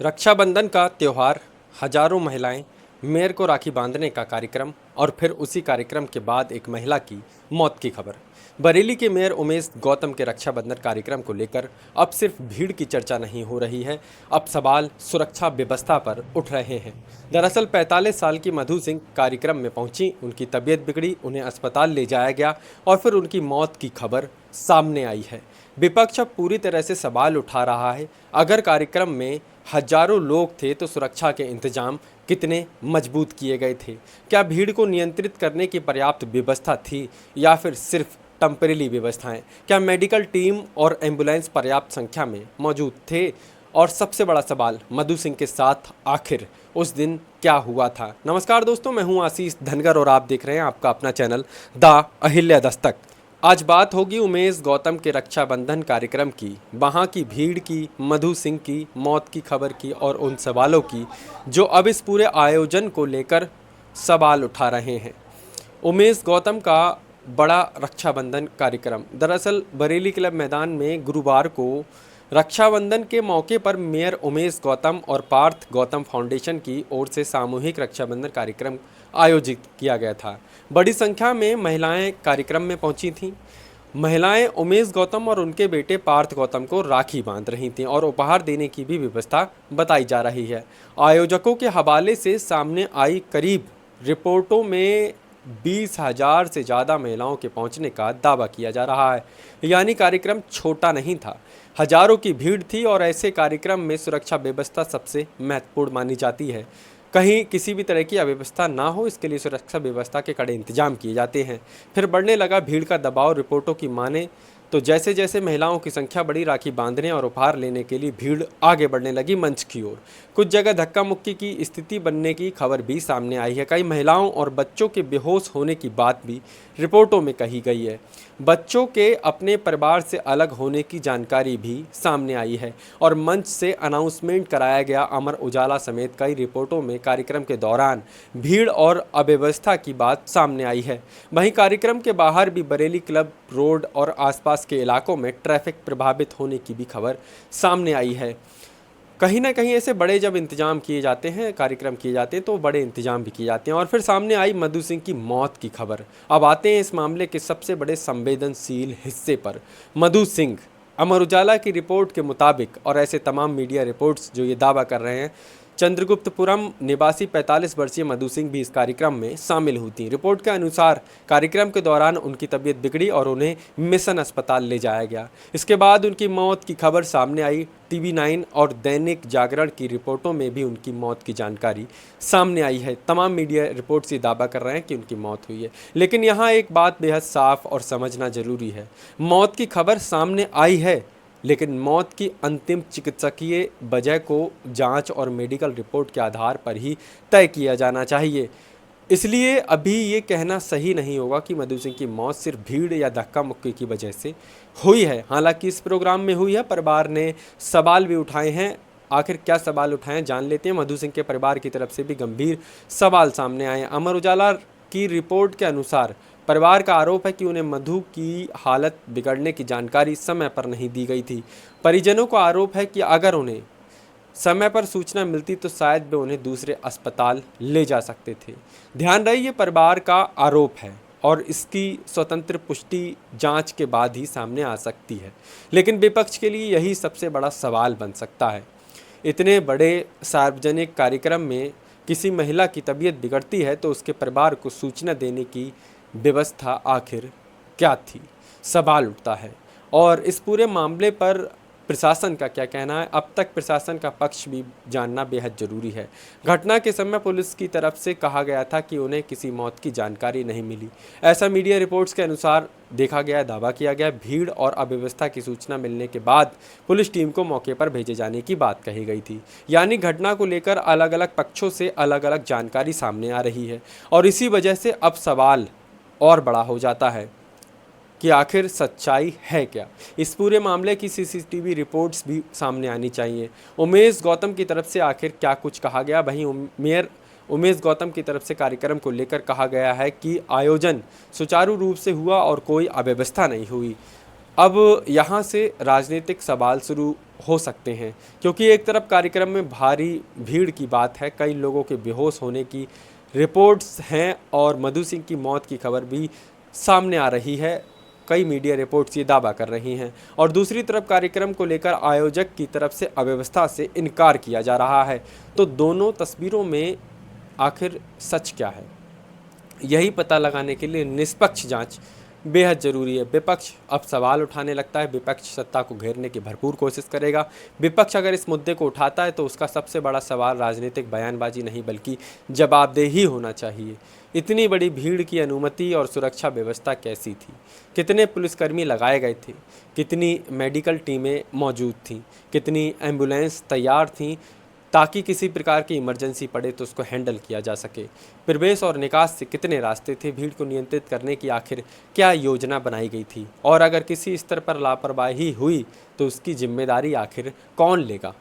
रक्षाबंधन का त्यौहार, हजारों महिलाएं, मेयर को राखी बांधने का कार्यक्रम और फिर उसी कार्यक्रम के बाद एक महिला की मौत की खबर। बरेली के मेयर उमेश गौतम के रक्षाबंधन कार्यक्रम को लेकर अब सिर्फ भीड़ की चर्चा नहीं हो रही है, अब सवाल सुरक्षा व्यवस्था पर उठ रहे हैं। दरअसल 45 साल की मधु सिंह कार्यक्रम में पहुंची, उनकी तबीयत बिगड़ी, उन्हें अस्पताल ले जाया गया और फिर उनकी मौत की खबर सामने आई है। विपक्ष अब पूरी तरह से सवाल उठा रहा है, अगर कार्यक्रम में हजारों लोग थे तो सुरक्षा के इंतजाम कितने मजबूत किए गए थे? क्या भीड़ को नियंत्रित करने की पर्याप्त व्यवस्था थी या फिर सिर्फ टेम्परेरी व्यवस्थाएं? क्या मेडिकल टीम और एम्बुलेंस पर्याप्त संख्या में मौजूद थे? और सबसे बड़ा सवाल, मधु सिंह के साथ आखिर उस दिन क्या हुआ था? नमस्कार दोस्तों, मैं हूं आशीष धनगर और आप देख रहे हैं आपका अपना चैनल द अहिल्या दस्तक। आज बात होगी उमेश गौतम के रक्षाबंधन कार्यक्रम की, वहाँ की भीड़ की, मधु सिंह की मौत की खबर की और उन सवालों की जो अब इस पूरे आयोजन को लेकर सवाल उठा रहे हैं। उमेश गौतम का बड़ा रक्षाबंधन कार्यक्रम, दरअसल बरेली क्लब मैदान में गुरुवार को रक्षाबंधन के मौके पर मेयर उमेश गौतम और पार्थ गौतम फाउंडेशन की ओर से सामूहिक रक्षाबंधन कार्यक्रम आयोजित किया गया था। बड़ी संख्या में महिलाएं कार्यक्रम में पहुंची थीं। महिलाएं उमेश गौतम और उनके बेटे पार्थ गौतम को राखी बांध रही थीं और उपहार देने की भी व्यवस्था बताई जा रही है। आयोजकों के हवाले से सामने आई करीब रिपोर्टों में 20,000 से ज़्यादा महिलाओं के पहुंचने का दावा किया जा रहा है। यानी कार्यक्रम छोटा नहीं था, हजारों की भीड़ थी और ऐसे कार्यक्रम में सुरक्षा व्यवस्था सबसे महत्वपूर्ण मानी जाती है। कहीं किसी भी तरह की अव्यवस्था ना हो, इसके लिए सुरक्षा व्यवस्था के कड़े इंतजाम किए जाते हैं। फिर बढ़ने लगा भीड़ का दबाव। रिपोर्टों की माने तो जैसे जैसे महिलाओं की संख्या बढ़ी, राखी बांधने और उपहार लेने के लिए भीड़ आगे बढ़ने लगी मंच की ओर। कुछ जगह धक्का मुक्की की स्थिति बनने की खबर भी सामने आई है। कई महिलाओं और बच्चों के बेहोश होने की बात भी रिपोर्टों में कही गई है। बच्चों के अपने परिवार से अलग होने की जानकारी भी सामने आई है और मंच से अनाउंसमेंट कराया गया। अमर उजाला समेत कई रिपोर्टों में कार्यक्रम के दौरान भीड़ और अव्यवस्था की बात सामने आई है। वहीं कार्यक्रम के बाहर भी बरेली क्लब रोड और आसपास के इलाकों में ट्रैफिक प्रभावित होने की भी खबर सामने आई है। कहीं ना कहीं ऐसे बड़े जब इंतजाम किए जाते हैं, कार्यक्रम किए जाते हैं, तो बड़े इंतजाम भी किए जाते हैं। और फिर सामने आई मधु सिंह की मौत की खबर। अब आते हैं इस मामले के सबसे बड़े संवेदनशील हिस्से पर। मधु सिंह, अमर उजाला की रिपोर्ट के मुताबिक और ऐसे तमाम मीडिया रिपोर्ट्स जो ये दावा कर रहे हैं, चंद्रगुप्तपुरम निवासी 45 वर्षीय मधु सिंह भी इस कार्यक्रम में शामिल हुई थी। रिपोर्ट के अनुसार कार्यक्रम के दौरान उनकी तबीयत बिगड़ी और उन्हें मिशन अस्पताल ले जाया गया। इसके बाद उनकी मौत की खबर सामने आई। टीवी 9 और दैनिक जागरण की रिपोर्टों में भी उनकी मौत की जानकारी सामने आई है। तमाम मीडिया रिपोर्ट्स ये दावा कर रहे हैं कि उनकी मौत हुई है। लेकिन यहाँ एक बात बेहद साफ और समझना जरूरी है, मौत की खबर सामने आई है, लेकिन मौत की अंतिम चिकित्सकीय वजह को जांच और मेडिकल रिपोर्ट के आधार पर ही तय किया जाना चाहिए। इसलिए अभी ये कहना सही नहीं होगा कि मधु सिंह की मौत सिर्फ भीड़ या धक्का मुक्की की वजह से हुई है। हालांकि इस प्रोग्राम में हुई है। परिवार ने सवाल भी उठाए हैं। आखिर क्या सवाल उठाए जान लेते हैं। मधु सिंह के परिवार की तरफ से भी गंभीर सवाल सामने आए। अमर उजाला की रिपोर्ट के अनुसार परिवार का आरोप है कि उन्हें मधु की हालत बिगड़ने की जानकारी समय पर नहीं दी गई थी। परिजनों का आरोप है कि अगर उन्हें समय पर सूचना मिलती तो शायद वे उन्हें दूसरे अस्पताल ले जा सकते थे। ध्यान रहे, ये परिवार का आरोप है और इसकी स्वतंत्र पुष्टि जांच के बाद ही सामने आ सकती है। लेकिन विपक्ष के लिए यही सबसे बड़ा सवाल बन सकता है। इतने बड़े सार्वजनिक कार्यक्रम में किसी महिला की तबीयत बिगड़ती है तो उसके परिवार को सूचना देने की व्यवस्था आखिर क्या थी, सवाल उठता है। और इस पूरे मामले पर प्रशासन का क्या कहना है, अब तक प्रशासन का पक्ष भी जानना बेहद ज़रूरी है। घटना के समय पुलिस की तरफ से कहा गया था कि उन्हें किसी मौत की जानकारी नहीं मिली। ऐसा मीडिया रिपोर्ट्स के अनुसार देखा गया, दावा किया गया। भीड़ और अव्यवस्था की सूचना मिलने के बाद पुलिस टीम को मौके पर भेजे जाने की बात कही गई थी। यानी घटना को लेकर अलग अलग पक्षों से अलग अलग जानकारी सामने आ रही है और इसी वजह से अब सवाल और बड़ा हो जाता है कि आखिर सच्चाई है क्या। इस पूरे मामले की सीसीटीवी रिपोर्ट्स भी सामने आनी चाहिए। उमेश गौतम की तरफ से आखिर क्या कुछ कहा गया। वहीं मेयर उमेश गौतम की तरफ से कार्यक्रम को लेकर कहा गया है कि आयोजन सुचारू रूप से हुआ और कोई अव्यवस्था नहीं हुई। अब यहाँ से राजनीतिक सवाल शुरू हो सकते हैं, क्योंकि एक तरफ कार्यक्रम में भारी भीड़ की बात है, कई लोगों के बेहोश होने की रिपोर्ट्स हैं और मधु सिंह की मौत की खबर भी सामने आ रही है। कई मीडिया रिपोर्ट्स ये दावा कर रही हैं और दूसरी तरफ कार्यक्रम को लेकर आयोजक की तरफ से अव्यवस्था से इनकार किया जा रहा है। तो दोनों तस्वीरों में आखिर सच क्या है, यही पता लगाने के लिए निष्पक्ष जांच बेहद ज़रूरी है। विपक्ष अब सवाल उठाने लगता है, विपक्ष सत्ता को घेरने की भरपूर कोशिश करेगा। विपक्ष अगर इस मुद्दे को उठाता है तो उसका सबसे बड़ा सवाल राजनीतिक बयानबाजी नहीं बल्कि जवाबदेही होना चाहिए। इतनी बड़ी भीड़ की अनुमति और सुरक्षा व्यवस्था कैसी थी, कितने पुलिसकर्मी लगाए गए थे, कितनी मेडिकल टीमें मौजूद थीं, कितनी एम्बुलेंस तैयार थीं ताकि किसी प्रकार की इमरजेंसी पड़े तो उसको हैंडल किया जा सके। प्रवेश और निकास से कितने रास्ते थे, भीड़ को नियंत्रित करने की आखिर क्या योजना बनाई गई थी, और अगर किसी स्तर पर लापरवाही हुई तो उसकी जिम्मेदारी आखिर कौन लेगा।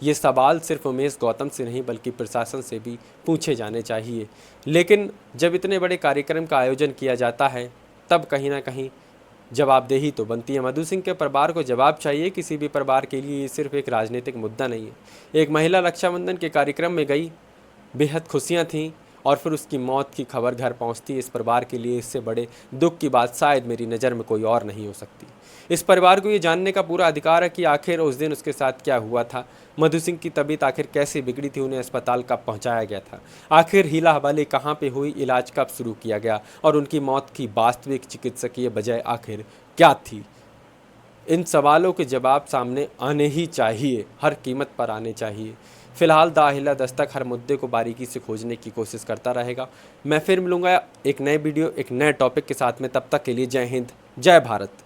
ये सवाल सिर्फ उमेश गौतम से नहीं बल्कि प्रशासन से भी पूछे जाने चाहिए। लेकिन जब इतने बड़े कार्यक्रम का आयोजन किया जाता है तब कहीं ना कहीं जवाबदेही तो बनती है। मधु सिंह के परिवार को जवाब चाहिए। किसी भी परिवार के लिए ये सिर्फ एक राजनीतिक मुद्दा नहीं है। एक महिला रक्षाबंधन के कार्यक्रम में गई, बेहद खुशियां थीं और फिर उसकी मौत की खबर घर पहुंचती। इस परिवार के लिए इससे बड़े दुख की बात शायद मेरी नज़र में कोई और नहीं हो सकती। इस परिवार को ये जानने का पूरा अधिकार है कि आखिर उस दिन उसके साथ क्या हुआ था, मधु सिंह की तबीयत आखिर कैसे बिगड़ी थी, उन्हें अस्पताल कब पहुंचाया गया था, आखिर हीला हवाले कहाँ पे हुई, इलाज कब शुरू किया गया और उनकी मौत की वास्तविक चिकित्सकीय वजह आखिर क्या थी। इन सवालों के जवाब सामने आने ही चाहिए, हर कीमत पर आने चाहिए। फिलहाल द अहिल्या दस्तक हर मुद्दे को बारीकी से खोजने की कोशिश करता रहेगा। मैं फिर मिलूंगा एक नए वीडियो एक नए टॉपिक के साथ में, तब तक के लिए जय हिंद, जय भारत।